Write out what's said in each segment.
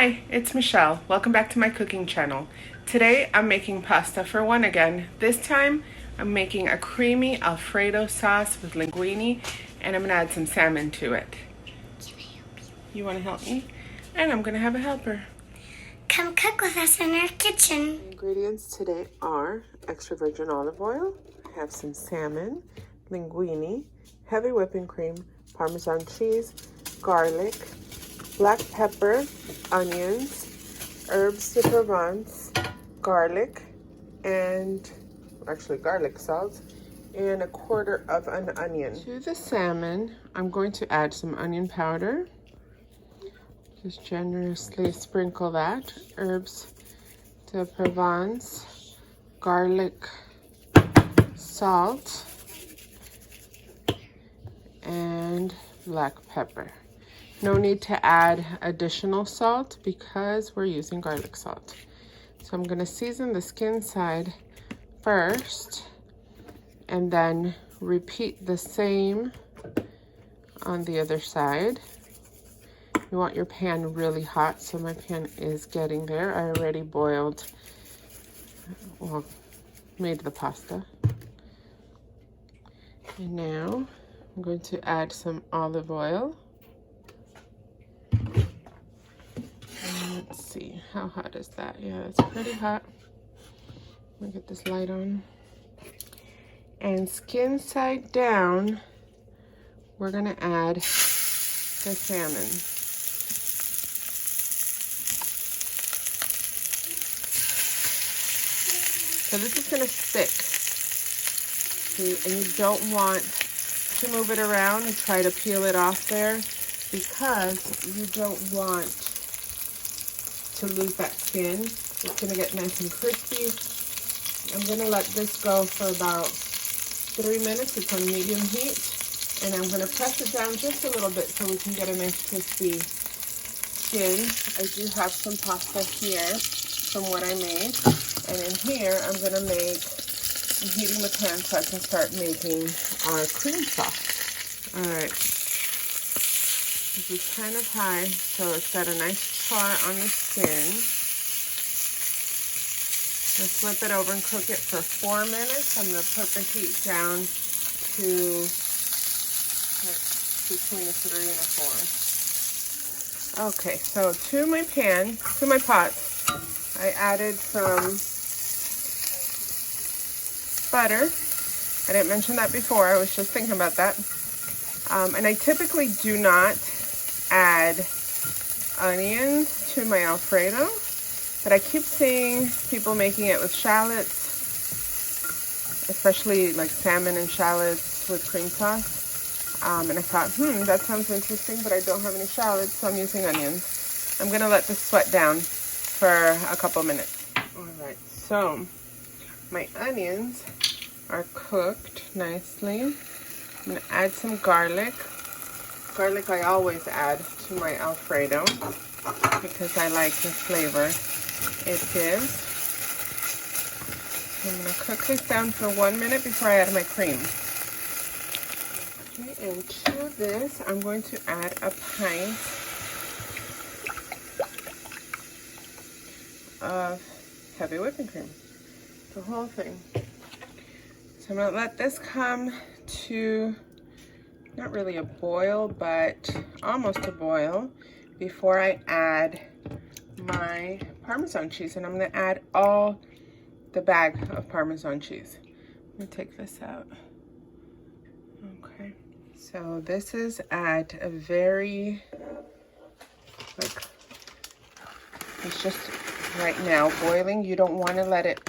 Hi, it's Michelle. Welcome back to my cooking channel. Today I'm making pasta for one again. This time I'm making a creamy Alfredo sauce with linguini, and I'm gonna add some salmon to it. Can I help you? You wanna help me? And I'm gonna have a helper. Come cook with us in our kitchen. The ingredients today are extra virgin olive oil, I have some salmon, linguini, heavy whipping cream, Parmesan cheese, garlic, black pepper, onions, herbs de Provence, garlic, and actually garlic salt, and a quarter of an onion. To the salmon, I'm going to add some onion powder. Just generously sprinkle that. Herbs de Provence, garlic, salt, and black pepper. No need to add additional salt because we're using garlic salt. So I'm gonna season the skin side first and then repeat the same on the other side. You want your pan really hot, so my pan is getting there. I already made the pasta. And now I'm going to add some olive oil. Let's see, how hot is that? Yeah, it's pretty hot. Let me get this light on. And skin side down, we're gonna add the salmon. So this is gonna stick. See, and you don't want to move it around and try to peel it off there because you don't want to lose that skin. It's gonna get nice and crispy. I'm gonna let this go for about 3 minutes. It's on medium heat, and I'm gonna press it down just a little bit so we can get a nice crispy skin. I do have some pasta here from what I made, and in here I'm heating the pan so I can start making our cream sauce. All right. This is kind of high, so it's got a nice char on the skin. Let's flip it over and cook it for 4 minutes. I'm going to put the heat down to between a 3 and a 4. Okay, so to my pot, I added some butter. I didn't mention that before. I was just thinking about that. And I typically do not add onions to my Alfredo, but I keep seeing people making it with shallots, especially like salmon and shallots with cream sauce. And I thought, that sounds interesting, but I don't have any shallots, so I'm using onions. I'm gonna let this sweat down for a couple minutes. All right, so my onions are cooked nicely. I'm gonna add some garlic. Garlic I always add to my Alfredo because I like the flavor it gives. I'm gonna cook this down for 1 minute before I add my cream. Okay, and to this, I'm going to add a pint of heavy whipping cream, the whole thing. So I'm gonna let this come to not really a boil, but almost a boil before I add my Parmesan cheese. And I'm gonna add all the bag of Parmesan cheese. Let me take this out. Okay, so this is at a very, it's just right now boiling. You don't wanna let it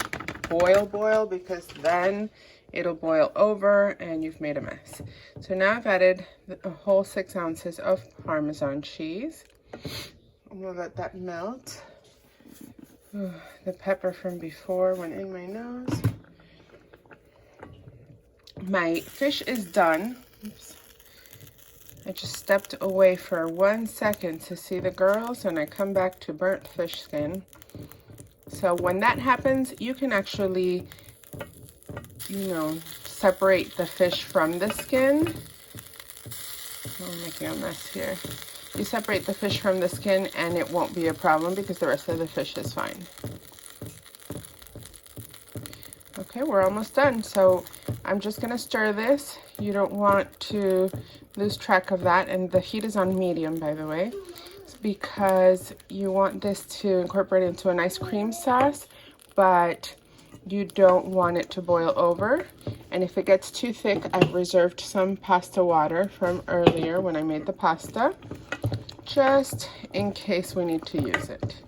boil because then it'll boil over and you've made a mess. So now I've added a whole 6 ounces of Parmesan cheese. I'm gonna let that melt. The pepper from before went in my nose. My fish is done. Oops. I just stepped away for 1 second to see the girls, and I come back to burnt fish skin. So when that happens, you can actually, separate the fish from the skin. I'm making a mess here. You separate the fish from the skin and it won't be a problem because the rest of the fish is fine. Okay, we're almost done. So I'm just gonna stir this. You don't want to lose track of that. And the heat is on medium, by the way. It's because you want this to incorporate into a nice cream sauce, but you don't want it to boil over. And if it gets too thick, I've reserved some pasta water from earlier when I made the pasta, just in case we need to use it.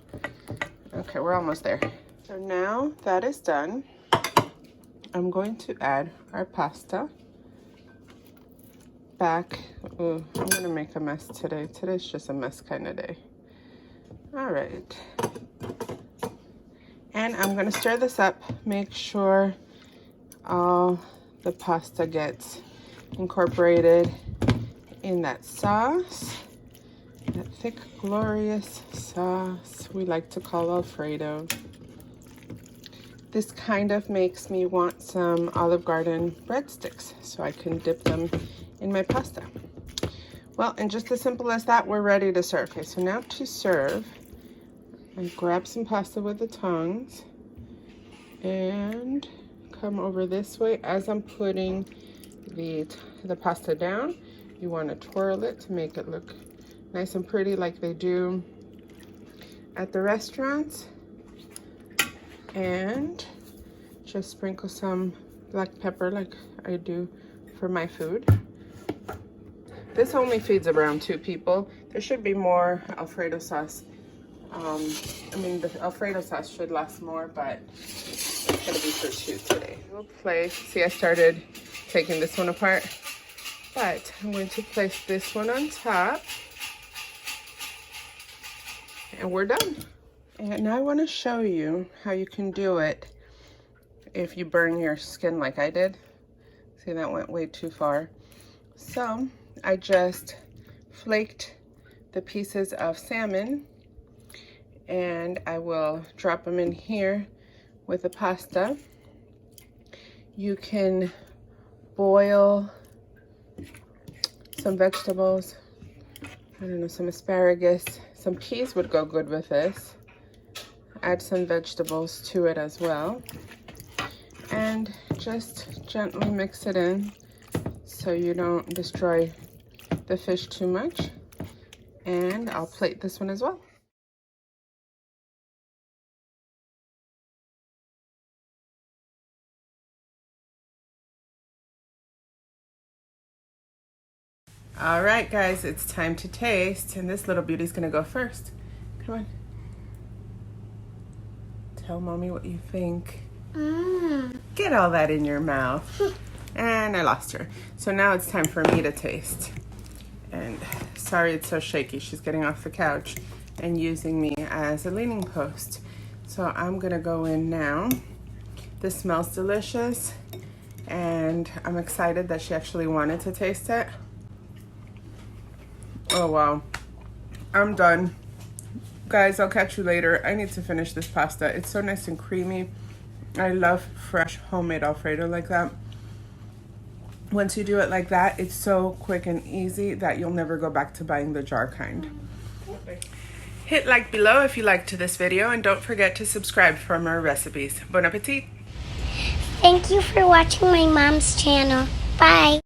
Okay, we're almost there. So now that is done, I'm going to add our pasta back. Ooh, I'm gonna make a mess today. Today's just a mess kind of day. All right. And I'm gonna stir this up, make sure all the pasta gets incorporated in that sauce, that thick, glorious sauce we like to call Alfredo. This kind of makes me want some Olive Garden breadsticks so I can dip them in my pasta. Well, and just as simple as that, we're ready to serve. Okay, so now to serve, I grab some pasta with the tongs and come over this way. As I'm putting the pasta down, you want to twirl it to make it look nice and pretty like they do at the restaurants. And just sprinkle some black pepper like I do for my food. This only feeds around 2 people. There should be more Alfredo sauce. I mean, the Alfredo sauce should last more, but it's gonna be for 2 today. We'll place, see I started taking this one apart, but I'm going to place this one on top and we're done. And now I want to show you how you can do it if you burn your skin like I did. See, that went way too far. So I just flaked the pieces of salmon and I will drop them in here with the pasta. You can boil some vegetables. I don't know, some asparagus. Some peas would go good with this. Add some vegetables to it as well. And just gently mix it in so you don't destroy the fish too much. And I'll plate this one as well. All right, guys, it's time to taste. And this little beauty's gonna go first. Come on. Tell mommy what you think. Get all that in your mouth. And I lost her. So now it's time for me to taste. And sorry it's so shaky. She's getting off the couch and using me as a leaning post. So I'm gonna go in now. This smells delicious. And I'm excited that she actually wanted to taste it. Oh wow, I'm done. Guys, I'll catch you later. I need to finish this pasta. It's so nice and creamy. I love fresh homemade Alfredo like that. Once you do it like that, it's so quick and easy that you'll never go back to buying the jar kind. Hit like below if you liked this video and don't forget to subscribe for more recipes. Bon appetit! Thank you for watching my mom's channel. Bye.